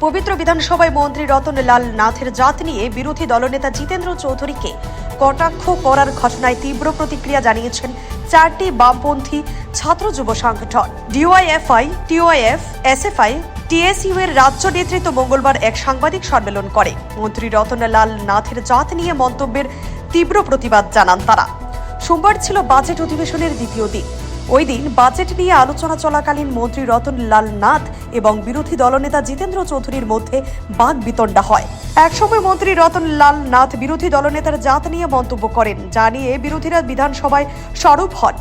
পবিত্র বিধানসভায় মন্ত্রী রতনলাল নাথের জাত নিয়ে বিরোধী দলনেতা জিতেন্দ্র চৌধুরীকে কটাক্ষ করার ঘটনায় তীব্র প্রতিক্রিয়া জানিয়েছেন চারটি বামপন্থী ছাত্র যুব সংগঠন। ডিওয়াইএফআই, টিওআইএফ, এসএফআই, টিএসইউ এর রাজ্য নেতৃত্ব মঙ্গলবার এক সাংবাদিক সম্মেলন করে মন্ত্রী রতনলাল নাথের জাত নিয়ে মন্তব্যের তীব্র প্রতিবাদ জানান তারা। সোমবার ছিল বাজেট অধিবেশনের দ্বিতীয় দিন। ওই দিন বাজেট নিয়ে আলোচনা চলাকালীন মন্ত্রী রতনলাল নাথ এবং বিরোধী দলনেতা জিতেন্দ্র চৌধুরীর মধ্যে বাকবিতণ্ডা হয়। একসময় মন্ত্রী রতনলাল নাথ বিরোধী দলনেতার জাত নিয়ে মন্তব্য করেন, যা নিয়ে বিরোধীরা বিধানসভায় সরব হন।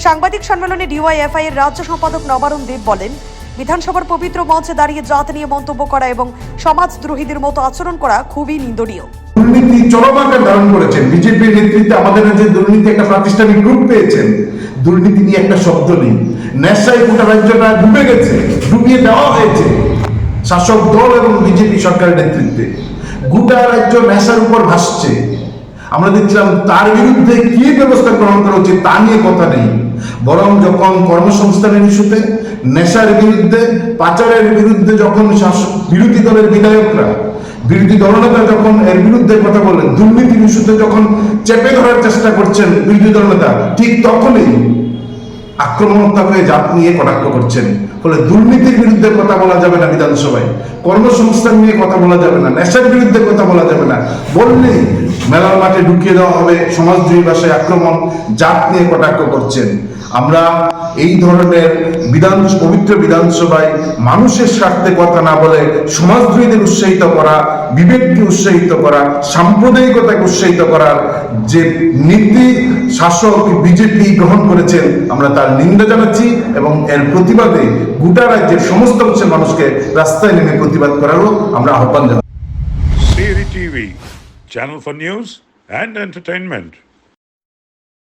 সাংবাদিক সম্মেলনে ডিওয়াইএফআই এর রাজ্য সম্পাদক নবারুণ দেব বলেন, বিধানসভার পবিত্র মঞ্চে দাঁড়িয়ে জাত নিয়ে মন্তব্য করা এবং সমাজদ্রোহীদের মতো আচরণ করা খুবই নিন্দনীয়। দুর্নীতি চরম আকার ধারণ করেছেন। বিজেপির নেতৃত্বে আমাদের রাজ্যে দুর্নীতি একটা প্রাতিষ্ঠানিক রূপ পেয়েছেন। দুর্নীতি নিয়ে একটা শব্দ নেই। নেশায় গোটা রাজ্যটা ডুবে গেছে, ডুবিয়ে দেওয়া হয়েছে শাসক দল এবং বিজেপি সরকারের নেতৃত্বে। গোটা রাজ্য নেশার উপর ভাসছে। আমরা দেখছিলাম তার বিরুদ্ধে কি ব্যবস্থা গ্রহণ করা উচিত তা নিয়ে কথা নেই, বরং যখন কর্মসংস্থানের ইস্যুতে, নেশার বিরুদ্ধে, পাচারের বিরুদ্ধে যখন বিরোধী দলের বিধায়করা, বিরোধী দলনেতা যখন এর বিরুদ্ধে কথা বলেন, দুর্নীতির ইস্যুতে যখন চেপে ধরার চেষ্টা করছেন বিরোধী দলনেতা, ঠিক তখনই আক্রমণাত্মক হয়ে জাত নিয়ে কটাক্ষ করছেন। ফলে দুর্নীতির বিরুদ্ধে কথা বলা যাবে না বিধানসভায়, কর্মসংস্থান নিয়ে কথা বলা যাবে না, নেশার বিরুদ্ধে কথা বলা যাবে না, বললেই মেলার মাঠে ঢুকিয়ে দেওয়া হবে সমাজদ্রোহী ভাষায় আক্রমণ, জাত নিয়ে কটাক্ষ করছেন। আমরা এই ধরনের পবিত্র বিধানসভায় মানুষের স্বার্থে কথা না বলে সমাজদ্রোহীদের উৎসাহিত করা, বিবেককে উৎসাহিত করা, সাম্প্রদায়িকতাকে উৎসাহিত করার যে নীতি শাসক বিজেপি গ্রহণ করেছেন, আমরা তার নিন্দা জানাচ্ছি এবং এর প্রতিবাদে গোটা রাজ্যের সমস্ত অংশের মানুষকে রাস্তায় নেমে প্রতিবাদ করারও আমরা আহ্বান জানাচ্ছি। Siri TV, channel for news and entertainment.